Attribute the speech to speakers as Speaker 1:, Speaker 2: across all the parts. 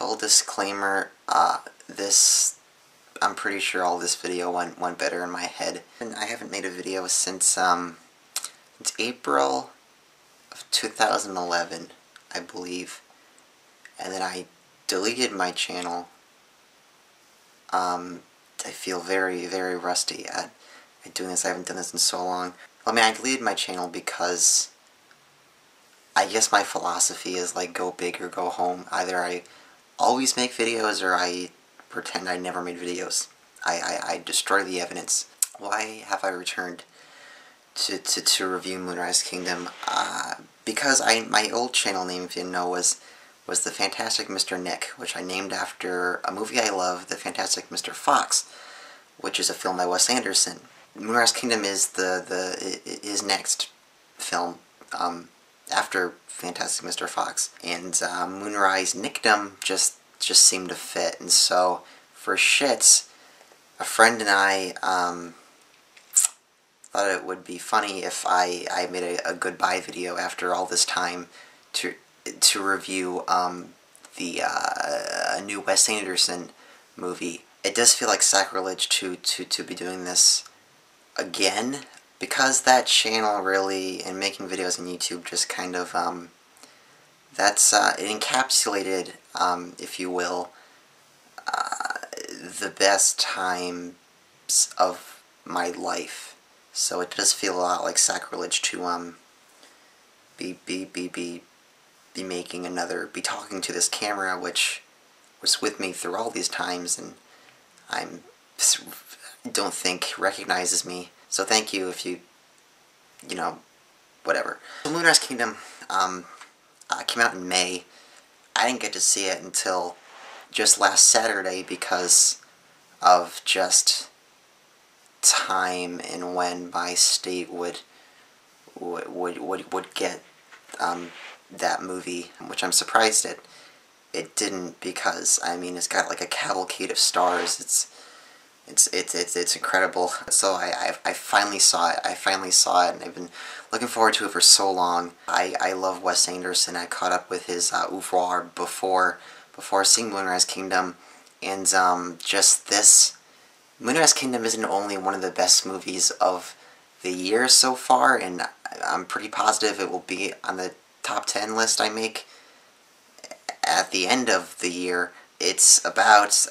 Speaker 1: Full disclaimer, I'm pretty sure all this video went better in my head. And I haven't made a video since April of 2011, I believe. And then I deleted my channel. I feel very, very rusty at doing this. I haven't done this in so long. I mean, I deleted my channel because I guess my philosophy is like go big or go home. Either I always make videos or I pretend I never made videos. I destroy the evidence. Why have I returned to review Moonrise Kingdom? Because my old channel name, if you didn't know, was The Fantastic Mr. Nick, which I named after a movie I love, The Fantastic Mr. Fox, which is a film by Wes Anderson. Moonrise Kingdom is his next film after Fantastic Mr. Fox, and MoonriseNickdom just seemed to fit. And so for shits, a friend and I thought it would be funny if I made a goodbye video after all this time to review a new Wes Anderson movie. It does feel like sacrilege to be doing this again, because that channel really, and making videos on YouTube, just kind of, it encapsulated, if you will, the best times of my life. So it does feel a lot like sacrilege to, be talking to this camera, which was with me through all these times, and don't think recognizes me. So thank you if you know, whatever. So Moonrise Kingdom came out in May. I didn't get to see it until just last Saturday because of just time and when my state would get that movie, which I'm surprised it didn't, because I mean it's got like a cavalcade of stars. It's incredible. So I finally saw it. And I've been looking forward to it for so long. I love Wes Anderson. I caught up with his oeuvre before seeing Moonrise Kingdom, and just this Moonrise Kingdom isn't only one of the best movies of the year so far, and I'm pretty positive it will be on the top 10 list I make at the end of the year. It's about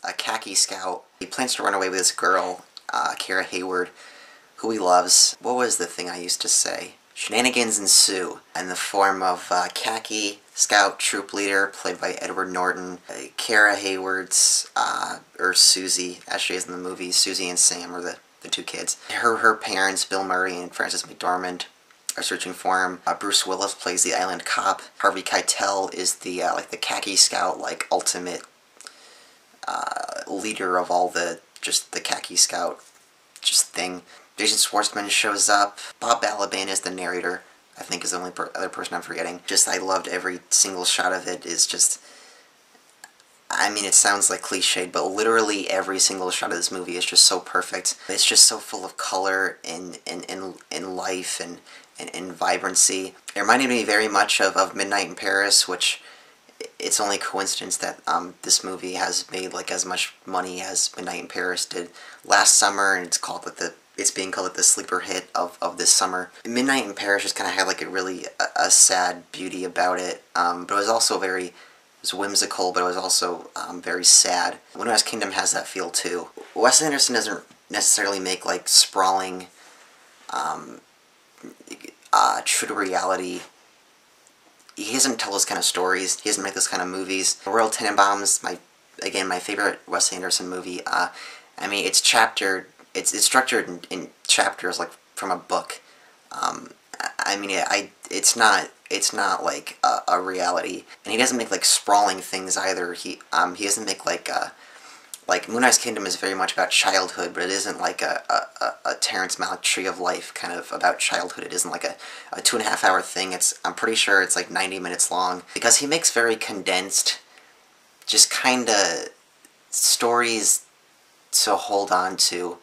Speaker 1: a khaki scout. He plans to run away with this girl, Kara Hayward, who he loves. What was the thing I used to say? Shenanigans ensue in the form of khaki scout troop leader, played by Edward Norton. Kara Hayward's, or Susie, as she is in the movie, Susie and Sam are the two kids. Her parents, Bill Murray and Frances McDormand, are searching for him. Bruce Willis plays the island cop. Harvey Keitel is the like the khaki scout, like ultimate leader of all the khaki scout thing. Jason Schwartzman shows up. Bob Balaban is the narrator, I think is the only other person I'm forgetting. I loved every single shot of it. Is just, I mean, it sounds like cliched, but literally every single shot of this movie is just so perfect. It's just so full of color and life and vibrancy. It reminded me very much of Midnight in Paris, which it's only coincidence that this movie has made like as much money as Midnight in Paris did last summer, and it's being called the sleeper hit of this summer. Midnight in Paris just kind of had like a sad beauty about it, but it was also it was whimsical, but it was also very sad. Moonrise Kingdom has that feel too. Wes Anderson doesn't necessarily make like sprawling, true to reality. He doesn't tell those kind of stories. He doesn't make those kind of movies. Royal Tenenbaums, my favorite Wes Anderson movie. I mean, it's structured in chapters like from a book. I mean, it's not like a reality, and he doesn't make like sprawling things either. He doesn't make like Moonrise Kingdom is very much about childhood, but it isn't like a Terrence Malick Tree of Life kind of about childhood. It isn't like a 2.5 hour thing. I'm pretty sure it's like 90 minutes long, because he makes very condensed, just kind of stories to hold on to,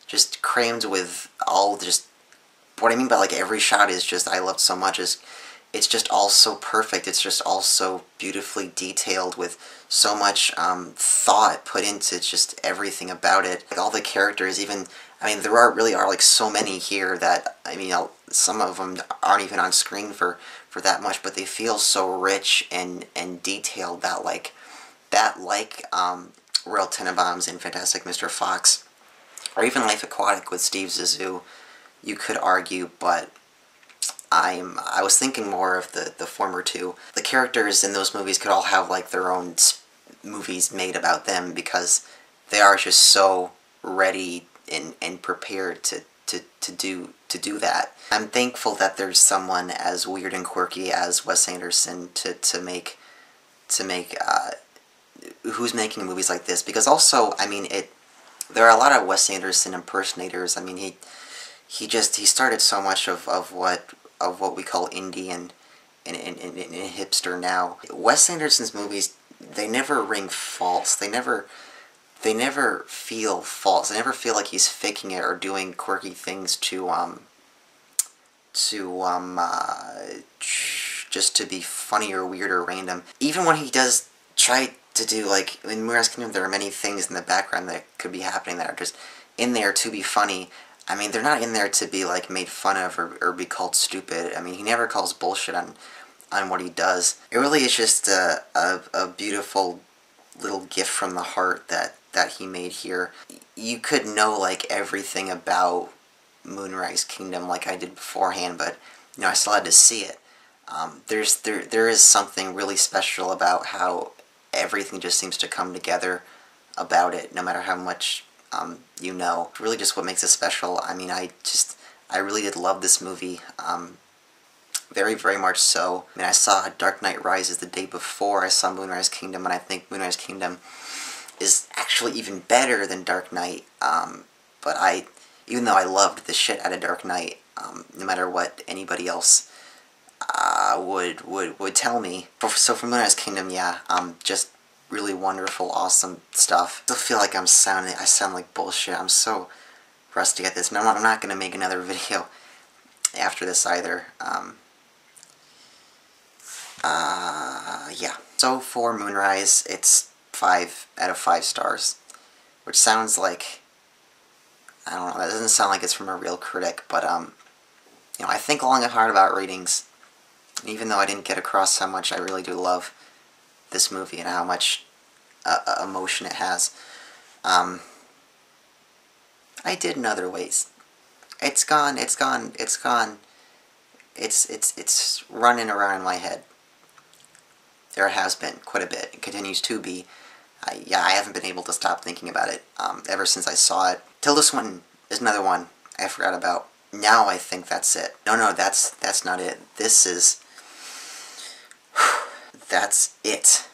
Speaker 1: just crammed with all just, what I mean by like every shot is just, I loved so much, is it's just all so perfect. It's just all so beautifully detailed with so much thought put into just everything about it. Like all the characters, even, I mean, there really are like so many here that, I mean, some of them aren't even on screen for that much, but they feel so rich and detailed that Royal Tenenbaums in Fantastic Mr. Fox, or even Life Aquatic with Steve Zissou, you could argue, but I was thinking more of the former two. The characters in those movies could all have like their own movies made about them, because they are just so ready and prepared to do that. I'm thankful that there's someone as weird and quirky as Wes Anderson to make who's making movies like this, because also, I mean, there are a lot of Wes Anderson impersonators. I mean, he started so much of what we call indie and hipster now. Wes Anderson's movies, they never ring false. They never feel false. They never feel like he's faking it or doing quirky things just to be funny or weird or random. Even when he does try to do, like, in Moonrise Kingdom, there are many things in the background that could be happening that are just in there to be funny. I mean, they're not in there to be, like, made fun of or be called stupid. I mean, he never calls bullshit on what he does. It really is just a beautiful little gift from the heart that he made here. You could know, like, everything about Moonrise Kingdom like I did beforehand, but, you know, I still had to see it. There is something really special about how everything just seems to come together about it, no matter how much you know. Really just what makes it special. I mean, I really did love this movie, very, very much so. I mean, I saw Dark Knight Rises the day before I saw Moonrise Kingdom, and I think Moonrise Kingdom is actually even better than Dark Knight, but even though I loved the shit out of Dark Knight, no matter what anybody else would tell me. So for Moonrise Kingdom, yeah, just really wonderful, awesome stuff. I still feel like I sound like bullshit. I'm so rusty at this, and I'm not gonna make another video after this either. Yeah. So for Moonrise, it's 5 out of 5 stars, which sounds like, I don't know, that doesn't sound like it's from a real critic, but you know, I think long and hard about ratings. Even though I didn't get across how much I really do love this movie and how much emotion it has, I did in other ways. It's running around in my head. There has been quite a bit. It continues to be. Yeah, I haven't been able to stop thinking about it ever since I saw it. Tilda Swinton is another one I forgot about. Now I think that's it. No, that's not it. This is... that's it.